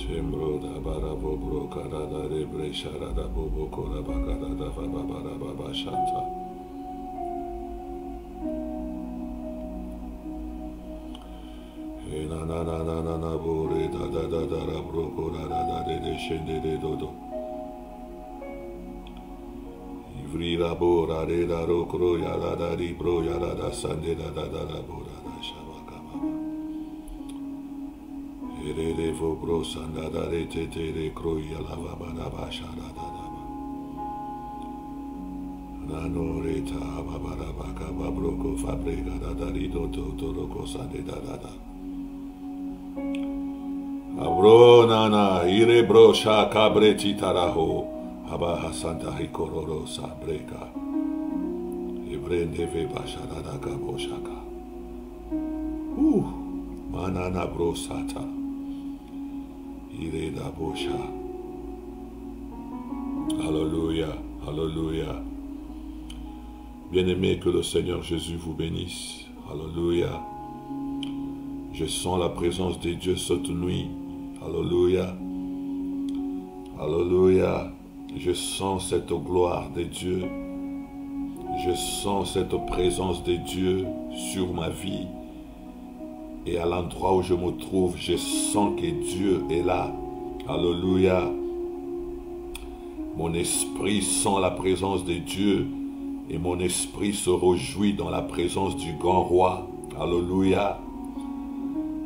Shembro da barabo bro karada rebre sharada bobo kora bakada da babara baba shanta. Na na na na na na bore da da da da ra bro kora da da de shende de dodo. Ivri la bora de da ro kro ya da da ri bro ya da sande da da da da bora da shabaka baba. Ere vo bro sanda da re te te re kro ya la baba da ba sha da da da ba. Na no re ta baba da ba ka ba bro ko fabrega da da ri do to to ro ko sande da da da. Abro nana ire bro sha kabre titaraho aba hasanta hikororo sa breka ibrende ve bashara da gabo shaka manana bro sata ire da bosha. Alléluia, alléluia. Bien-aimé, que le Seigneur Jésus vous bénisse. Alléluia. Je sens la présence de Dieu cette nuit. Alléluia. Alléluia. Je sens cette gloire de Dieu. Je sens cette présence de Dieu sur ma vie. Et à l'endroit où je me trouve, je sens que Dieu est là. Alléluia. Mon esprit sent la présence de Dieu. Et mon esprit se réjouit dans la présence du grand roi. Alléluia.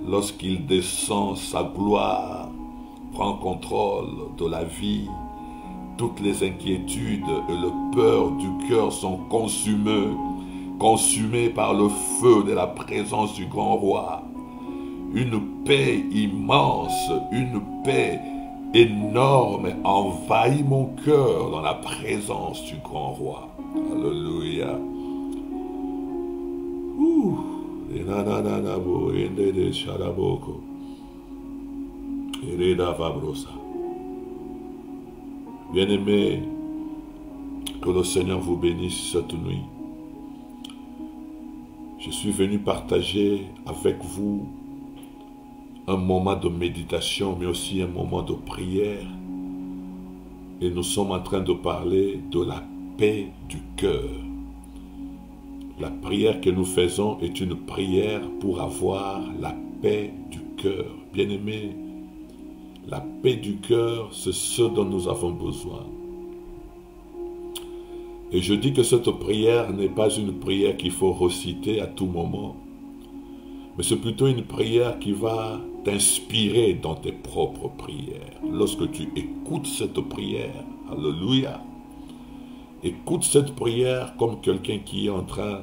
Lorsqu'il descend, sa gloire prend contrôle de la vie. Toutes les inquiétudes et le peur du cœur sont consumées par le feu de la présence du grand roi. Une paix immense, une paix énorme envahit mon cœur dans la présence du grand roi. Alléluia. Bien-aimé, que le Seigneur vous bénisse cette nuit. Je suis venu partager avec vous un moment de méditation, mais aussi un moment de prière. Et nous sommes en train de parler de la paix du cœur. La prière que nous faisons est une prière pour avoir la paix du cœur. Bien-aimé, la paix du cœur, c'est ce dont nous avons besoin. Et je dis que cette prière n'est pas une prière qu'il faut réciter à tout moment, mais c'est plutôt une prière qui va t'inspirer dans tes propres prières. Lorsque tu écoutes cette prière, alléluia, écoute cette prière comme quelqu'un qui est en train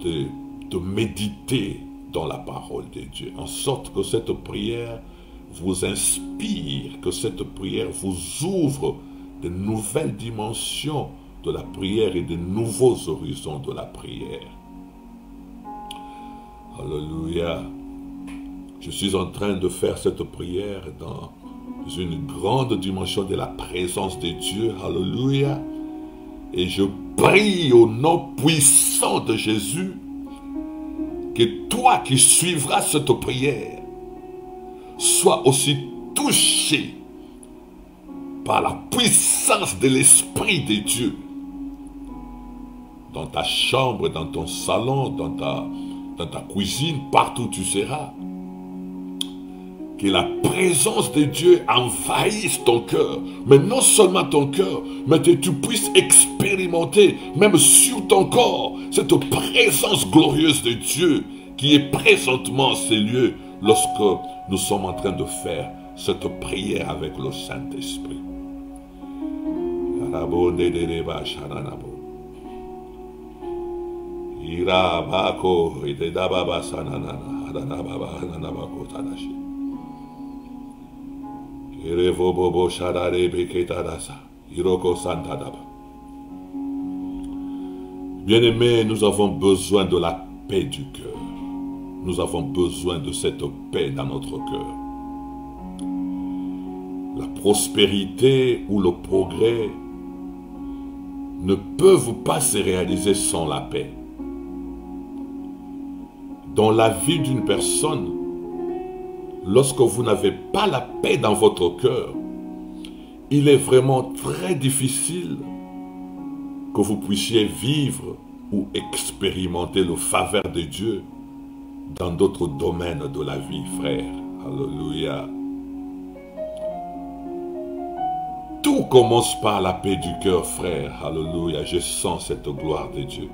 de méditer dans la parole de Dieu, en sorte que cette prière vous inspire, que cette prière vous ouvre de nouvelles dimensions de la prière et de nouveaux horizons de la prière. Alléluia. Je suis en train de faire cette prière dans une grande dimension de la présence de Dieu. Alléluia. Et je prie au nom puissant de Jésus que toi qui suivras cette prière sois aussi touché par la puissance de l'Esprit de Dieu dans ta chambre, dans ton salon, dans ta cuisine, partout où tu seras. Que la présence de Dieu envahisse ton cœur, mais non seulement ton cœur, mais que tu puisses expérimenter, même sur ton corps, cette présence glorieuse de Dieu qui est présentement en ces lieux lorsque nous sommes en train de faire cette prière avec le Saint-Esprit. Bien-aimés, nous avons besoin de la paix du cœur. Nous avons besoin de cette paix dans notre cœur. La prospérité ou le progrès ne peuvent pas se réaliser sans la paix. Dans la vie d'une personne, lorsque vous n'avez pas la paix dans votre cœur, il est vraiment très difficile que vous puissiez vivre ou expérimenter le faveur de Dieu dans d'autres domaines de la vie, frère. Alléluia. Tout commence par la paix du cœur, frère. Alléluia. Je sens cette gloire de Dieu.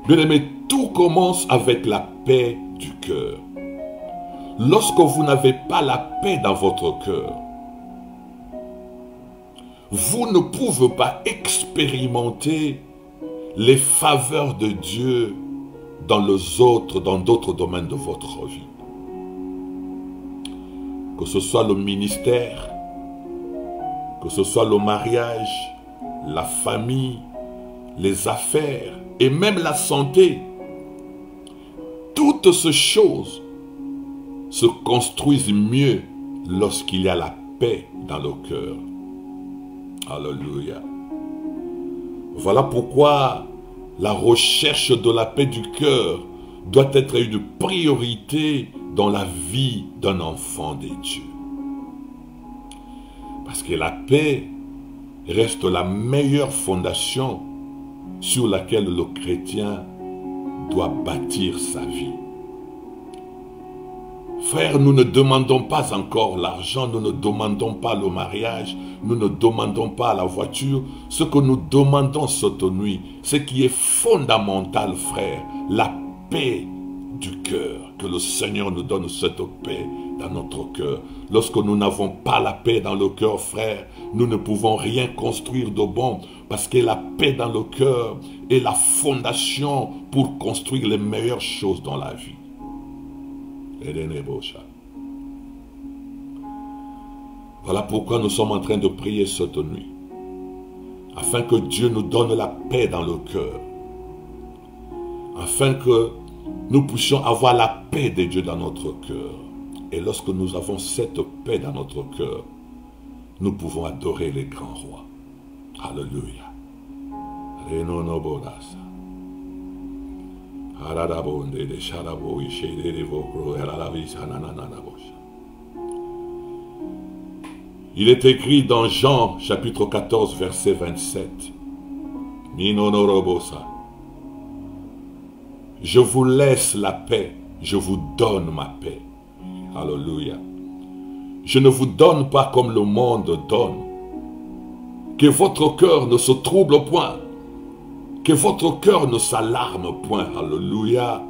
Bien-aimé, tout commence avec la paix du cœur. Lorsque vous n'avez pas la paix dans votre cœur, vous ne pouvez pas expérimenter les faveurs de Dieu dans d'autres domaines de votre vie. Que ce soit le ministère, que ce soit le mariage, la famille, les affaires et même la santé. Toutes ces choses se construisent mieux lorsqu'il y a la paix dans le cœur. Alléluia. Voilà pourquoi la recherche de la paix du cœur doit être une priorité dans la vie d'un enfant de Dieu. Parce que la paix reste la meilleure fondation sur laquelle le chrétien doit bâtir sa vie. Frère, nous ne demandons pas encore l'argent, nous ne demandons pas le mariage, nous ne demandons pas la voiture. Ce que nous demandons cette nuit, ce qui est fondamental, frère, la paix du cœur. Que le Seigneur nous donne cette paix dans notre cœur. Lorsque nous n'avons pas la paix dans le cœur, frère, nous ne pouvons rien construire de bon. Parce que la paix dans le cœur est la fondation pour construire les meilleures choses dans la vie. Voilà pourquoi nous sommes en train de prier cette nuit. Afin que Dieu nous donne la paix dans le cœur. Afin que nous puissions avoir la paix de Dieu dans notre cœur. Et lorsque nous avons cette paix dans notre cœur, nous pouvons adorer les grands rois. Alléluia. Il est écrit dans Jean chapitre 14 verset 27. Je vous laisse la paix, je vous donne ma paix. Alléluia. Je ne vous donne pas comme le monde donne. Que votre cœur ne se trouble point. Que votre cœur ne s'alarme point. Alléluia.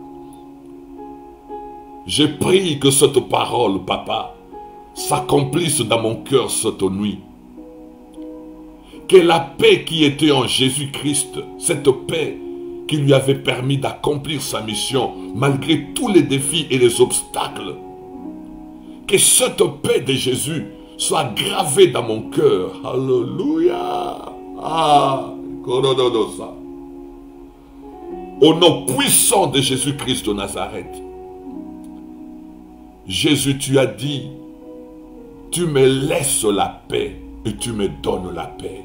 Je prie que cette parole, papa, s'accomplisse dans mon cœur cette nuit. Que la paix qui était en Jésus-Christ, cette paix qui lui avait permis d'accomplir sa mission, malgré tous les défis et les obstacles, que cette paix de Jésus soit gravée dans mon cœur. Alléluia. Ah, au nom puissant de Jésus-Christ de Nazareth. Jésus, tu as dit, tu me laisses la paix et tu me donnes la paix.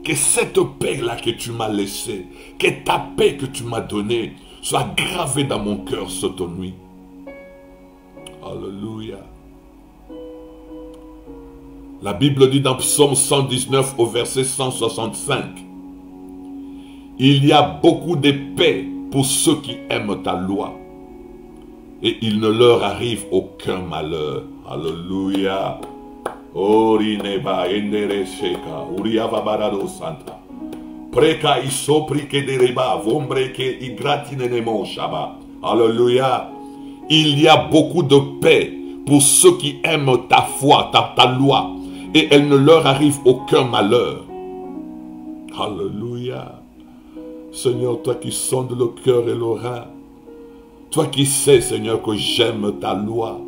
Que cette paix-là que tu m'as laissée, que ta paix que tu m'as donnée, soit gravée dans mon cœur cette nuit. Alléluia. La Bible dit dans Psaume 119 au verset 165, il y a beaucoup de paix pour ceux qui aiment ta loi, et il ne leur arrive aucun malheur. Alléluia. Orineba enderesheka uriava barado santa preka isoprike dereba vombreke igratinenemo shaba. Alléluia. Il y a beaucoup de paix pour ceux qui aiment ta foi, ta loi, et elle ne leur arrive aucun malheur. Alléluia. Seigneur, toi qui sondes le cœur et le rein, toi qui sais, Seigneur, que j'aime ta loi,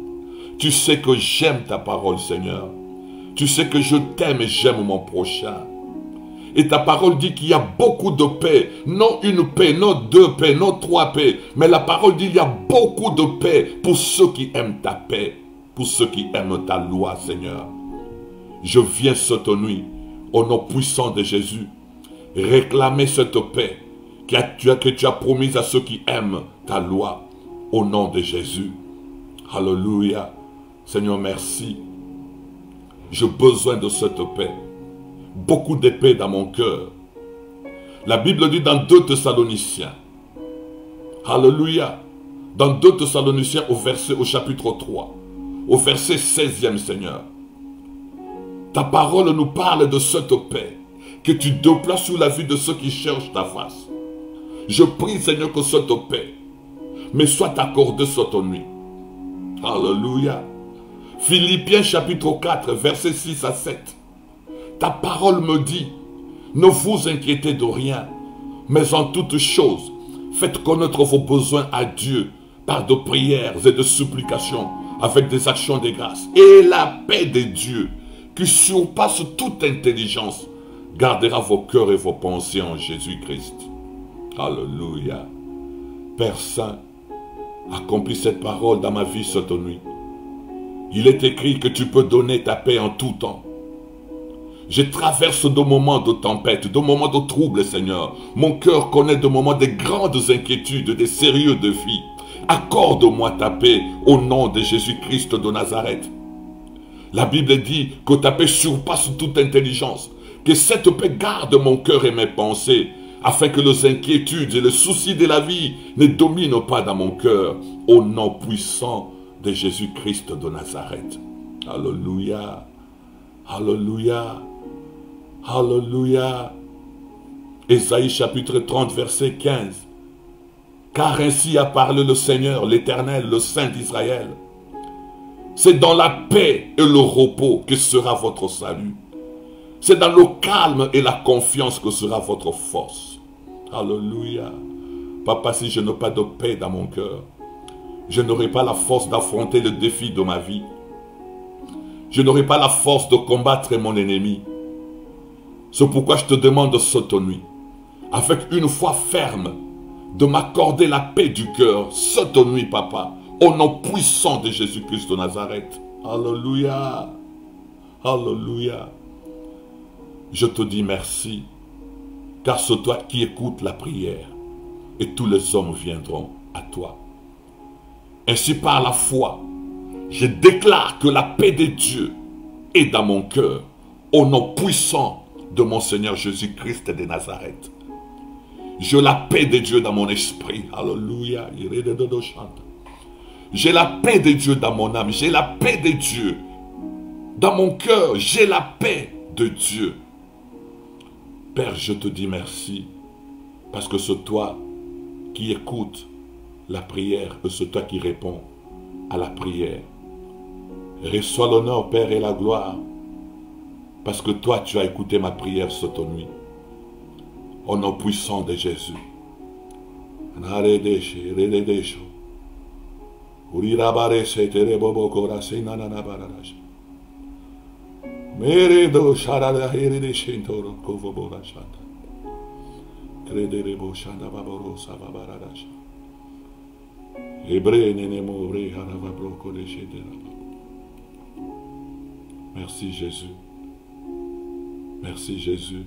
tu sais que j'aime ta parole, Seigneur. Tu sais que je t'aime et j'aime mon prochain. Et ta parole dit qu'il y a beaucoup de paix. Non une paix, non deux paix, non trois paix. Mais la parole dit qu'il y a beaucoup de paix pour ceux qui aiment ta paix. Pour ceux qui aiment ta loi, Seigneur. Je viens cette nuit, au nom puissant de Jésus, réclamer cette paix que tu as promise à ceux qui aiment ta loi, au nom de Jésus. Alléluia. Seigneur, merci. J'ai besoin de cette paix. Beaucoup de paix dans mon cœur. La Bible dit dans 2 Thessaloniciens. Alléluia. Dans 2 Thessaloniciens au chapitre 3. Au verset 16e, Seigneur. Ta parole nous parle de cette paix que tu déploies sous la vie de ceux qui cherchent ta face. Je prie, Seigneur, que cette paix me soit accordée sur ton nuit. Alléluia. Philippiens chapitre 4, versets 6 à 7. Ta parole me dit, ne vous inquiétez de rien, mais en toutes choses, faites connaître vos besoins à Dieu par de prières et de supplications, avec des actions de grâce. Et la paix de Dieu, qui surpasse toute intelligence, gardera vos cœurs et vos pensées en Jésus-Christ. Alléluia. Père Saint, accomplis cette parole dans ma vie cette nuit. Il est écrit que tu peux donner ta paix en tout temps. Je traverse de moments de tempête, de moments de troubles, Seigneur. Mon cœur connaît de moments de grandes inquiétudes, de sérieux défis. Accorde-moi ta paix au nom de Jésus-Christ de Nazareth. La Bible dit que ta paix surpasse toute intelligence. Que cette paix garde mon cœur et mes pensées, afin que les inquiétudes et les soucis de la vie ne dominent pas dans mon cœur, au nom puissant de Jésus-Christ de Nazareth. Alléluia. Alléluia. Alléluia. Ésaïe chapitre 30, verset 15. Car ainsi a parlé le Seigneur, l'Éternel, le Saint d'Israël. C'est dans la paix et le repos que sera votre salut. C'est dans le calme et la confiance que sera votre force. Alléluia. Papa, si je n'ai pas de paix dans mon cœur, je n'aurai pas la force d'affronter le défi de ma vie. Je n'aurai pas la force de combattre mon ennemi. C'est pourquoi je te demande cette nuit, avec une foi ferme, de m'accorder la paix du cœur cette nuit, Papa, au nom puissant de Jésus-Christ de Nazareth. Alléluia. Alléluia. Je te dis merci, car c'est toi qui écoutes la prière, et tous les hommes viendront à toi. Ainsi par la foi, je déclare que la paix de Dieu est dans mon cœur, au nom puissant de mon Seigneur Jésus-Christ de Nazareth. J'ai la paix de Dieu dans mon esprit. Alléluia. J'ai la paix de Dieu dans mon âme. J'ai la paix de Dieu dans mon cœur. J'ai la paix de Dieu. Père, je te dis merci, parce que c'est toi qui écoutes la prière et c'est toi qui réponds à la prière. Reçois l'honneur, Père, et la gloire, parce que toi, tu as écouté ma prière cette nuit. Au nom puissant de Jésus. Meredo sharada herede shentoro kovobora shanda. Credere boshanda baboro sababaradash. Hébré nene more harava broko de shedera. Merci Jésus. Merci Jésus.